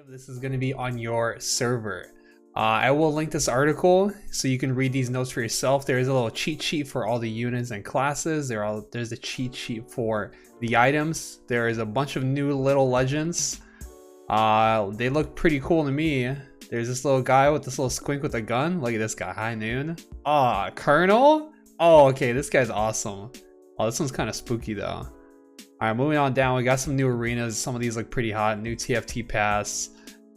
This is going to be on your server. I will link this article so you can read these notes for yourself. There is a little cheat sheet for all the units and classes. There's a cheat sheet for the items. There is a bunch of new little legends. They look pretty cool to me. There's this little guy with this little squink with a gun. Look at this guy, High Noon. Colonel? Oh, okay, this guy's awesome. Oh, this one's kind of spooky though. Alright, moving on down, we got some new arenas. Some of these look pretty hot. New TFT pass,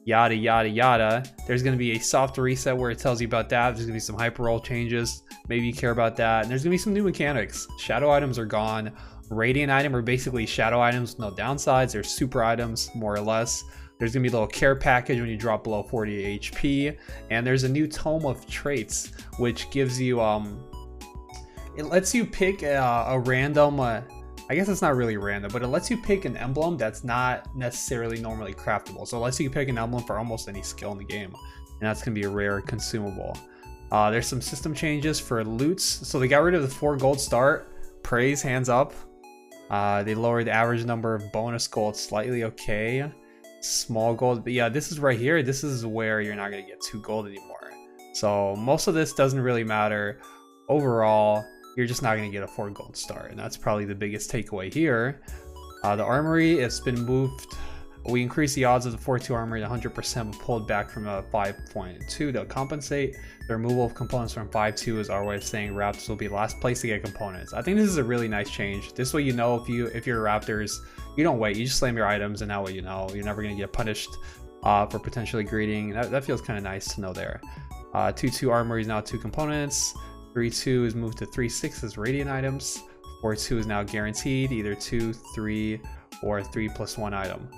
yada yada yada. There's going to be a soft reset where it tells you about that. There's going to be some hyper roll changes. Maybe you care about that. And there's going to be some new mechanics. Shadow items are gone. Radiant item are basically shadow items with no downsides. They're super items, more or less. There's going to be a little care package when you drop below 40 HP. And there's a new tome of traits, which gives you, it lets you pick a random... I guess it's not really random, but it lets you pick an emblem that's not necessarily normally craftable. So it lets you pick an emblem for almost any skill in the game. And that's going to be a rare consumable. There's some system changes for loots. So they got rid of the 4 gold start. Praise, hands up. They lowered the average number of bonus gold slightly, okay. Small gold, but yeah, this is right here. This is where you're not going to get 2 gold anymore. So most of this doesn't really matter. Overall, you're just not going to get a 4 gold star, and that's probably the biggest takeaway here. The armory, it's been moved. We increased the odds of the 4-2 armory to 100%, but pulled back from a 5.2 to compensate. The removal of components from 5.2 is our way of saying Raptors will be last place to get components. I think this is a really nice change. This way, you know, if you're Raptors, you don't wait. You just slam your items, and that way you know you're never going to get punished for potentially greeting. That feels kind of nice to know there. 2-2 armory is now 2 components. 3-2 is moved to 3-6 as radiant items. 4-2 is now guaranteed, either 2, 3, or 3 plus 1 item.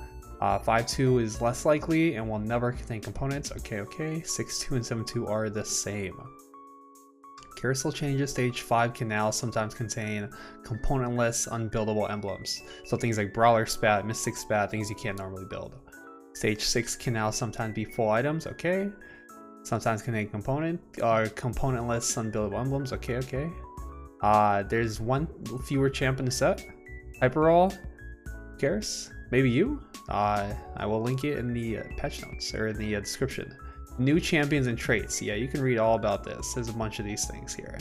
5-2 is less likely and will never contain components. Okay. 6-2 and 7-2 are the same. Carousel changes. Stage 5 can now sometimes contain componentless, unbuildable emblems. So things like Brawler Spat, Mystic Spat, things you can't normally build. Stage 6 can now sometimes be full items. Okay. Sometimes contain componentless, unbuildable emblems. Okay. There's 1 fewer champ in the set. Hyperroll. Who cares? Maybe you? I will link it in the patch notes or in the description. New champions and traits. Yeah, you can read all about this. There's a bunch of these things here.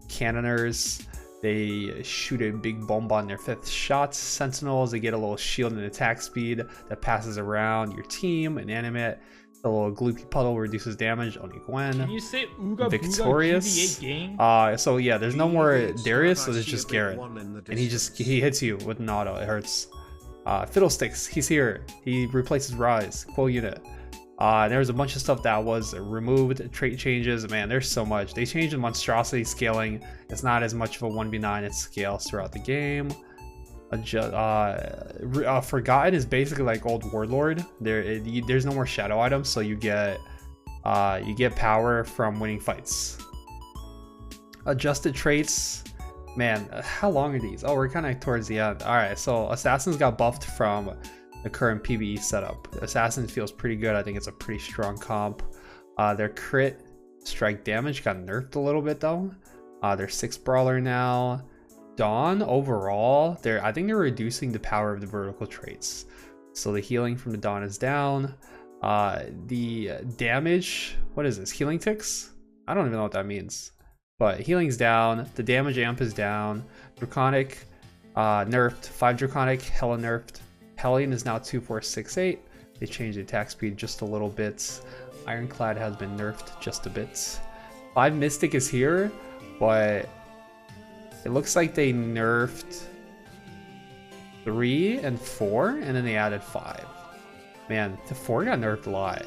Cannoners. They shoot a big bomb on their 5th shots. Sentinels. They get a little shield and attack speed that passes around your team. Inanimate. The little gloopy puddle reduces damage. Only Gwen. Can you say Ooga Victorious. Booga GBA gang? So yeah, there's no more Darius, so there's just Garrett. And he hits you with an auto. It hurts. Fiddlesticks, he's here. He replaces Rise. Cool unit. There's a bunch of stuff that was removed. Trait changes. Man, there's so much. They changed the monstrosity scaling. It's not as much of a 1v9. It scales throughout the game. Forgotten is basically like old Warlord. There's no more shadow items, so you get power from winning fights. Adjusted traits. Man, how long are these? Oh, we're kind of towards the end. All right, so Assassins got buffed from the current PvE setup. Assassins feels pretty good. I think it's a pretty strong comp. Their crit strike damage got nerfed a little bit though. They're 6 brawler now. Dawn overall, I think they're reducing the power of the vertical traits. So the healing from the Dawn is down. The damage, what is this? Healing ticks? I don't even know what that means. But healing's down. The damage amp is down. Draconic nerfed. 5 Draconic, hella nerfed. Hellion is now 2, 4, 6, 8. They changed the attack speed just a little bit. Ironclad has been nerfed just a bit. 5 Mystic is here, but it looks like they nerfed 3 and 4, and then they added 5. Man, the 4 got nerfed a lot.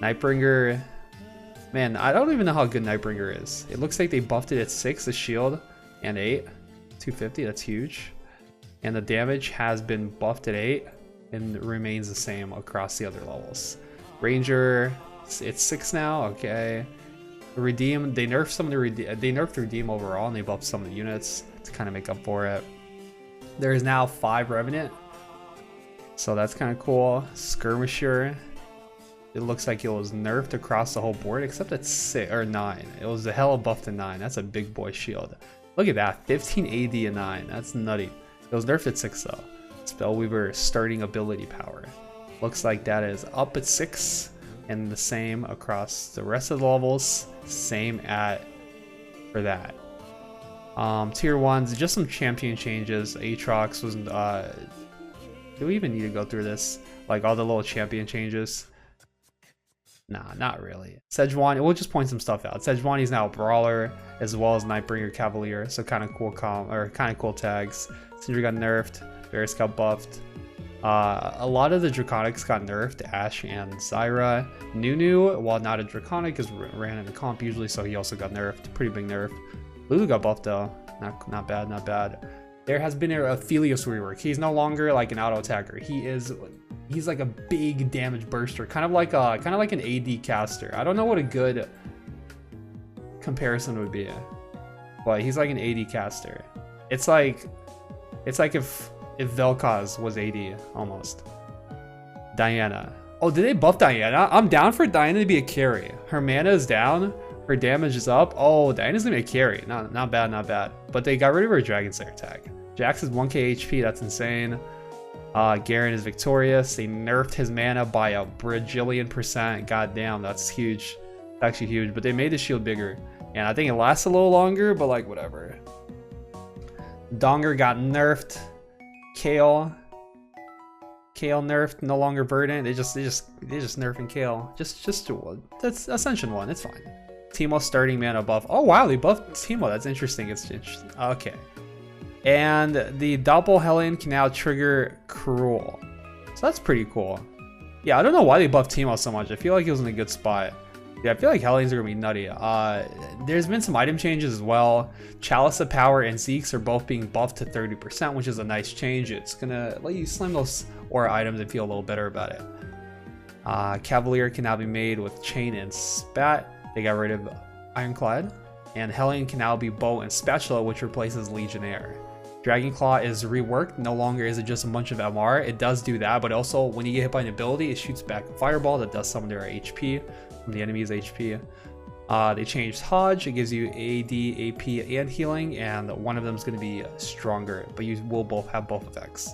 Nightbringer, man, I don't even know how good Nightbringer is. It looks like they buffed it at 6, the shield, and 8. 250, that's huge. And the damage has been buffed at 8, and remains the same across the other levels. Ranger, it's 6 now, okay. Redeem, they nerfed some of they nerfed Redeem overall, and they buffed some of the units to kind of make up for it. There is now 5 Revenant, so that's kind of cool. Skirmisher, it looks like it was nerfed across the whole board except at 6 or 9. It was the hell buff to 9. That's a big boy shield. Look at that, 15 AD and 9. That's nutty. It was nerfed at 6 though. Spellweaver starting ability power. Looks like that is up at 6 and the same across the rest of the levels. Same for that. Tier 1s, just some champion changes. Aatrox was do we even need to go through this? Like all the little champion changes? Nah, not really. Sejuani, we'll just point some stuff out. Sejuani's now a brawler as well as Nightbringer Cavalier, so kind of cool cool tags. Syndra got nerfed, Varus got buffed. A lot of the Draconics got nerfed, Ashe and Zyra. Nunu, while not a Draconic, is ran in the comp usually, so he also got nerfed. Pretty big nerf. Lulu got buffed though. Not bad, not bad. There has been a Aphelios rework. He's no longer like an auto attacker. He's like a big damage burster, kind of like an AD caster. I don't know what a good comparison would be, but he's like an AD caster. It's like if Vel'Koz was AD almost. Diana. Oh, did they buff Diana? I'm down for Diana to be a carry. Her mana is down. Her damage is up. Oh, Diana's gonna be a carry. Not bad, not bad. But they got rid of her Dragon Slayer tag. Jax is 1k HP. That's insane. Garen is victorious. They nerfed his mana by a bajillion %. God damn, that's huge. It's actually huge. But they made the shield bigger. And I think it lasts a little longer, but like whatever. Donger got nerfed. Kale nerfed, no longer verdant. They just nerfing Kale. That's Ascension 1. It's fine. Teemo starting mana buff. Oh wow, they buffed Teemo. That's interesting. It's interesting. Okay. And the Doppelhellion can now trigger Cruel. So that's pretty cool. Yeah, I don't know why they buffed Teemo so much. I feel like it was in a good spot. Yeah, I feel like Hellions are gonna be nutty. There's been some item changes as well. Chalice of Power and Zeke's are both being buffed to 30%, which is a nice change. It's gonna let you slam those aura items and feel a little better about it. Cavalier can now be made with Chain and Spat. They got rid of Ironclad. And Hellion can now be Bow and Spatula, which replaces Legionnaire. Dragonclaw is reworked. No longer is it just a bunch of MR. It does do that, but also when you get hit by an ability, it shoots back a fireball that does some of their HP from the enemy's HP. They changed Hodge. It gives you AD, AP, and healing, and one of them is going to be stronger, but you will both have both effects.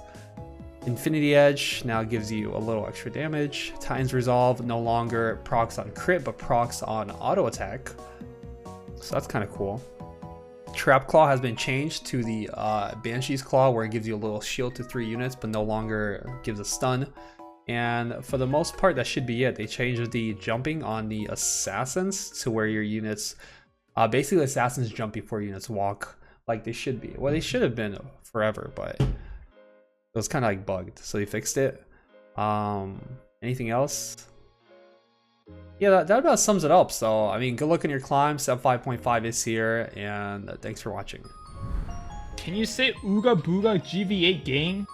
Infinity Edge now gives you a little extra damage. Titan's Resolve no longer procs on crit, but procs on auto attack. So that's kind of cool. Trap Claw has been changed to the Banshee's Claw, where it gives you a little shield to 3 units, but no longer gives a stun. And for the most part, that should be it. They changed the jumping on the Assassins to where your units, basically Assassins jump before units walk, like they should be. Well, they should have been forever, but it was kind of like bugged, so they fixed it. Anything else? Yeah, that about sums it up. So, I mean, good luck on your climb. Step 5.5 is here, and thanks for watching. Can you say Ooga Booga GV8 gang?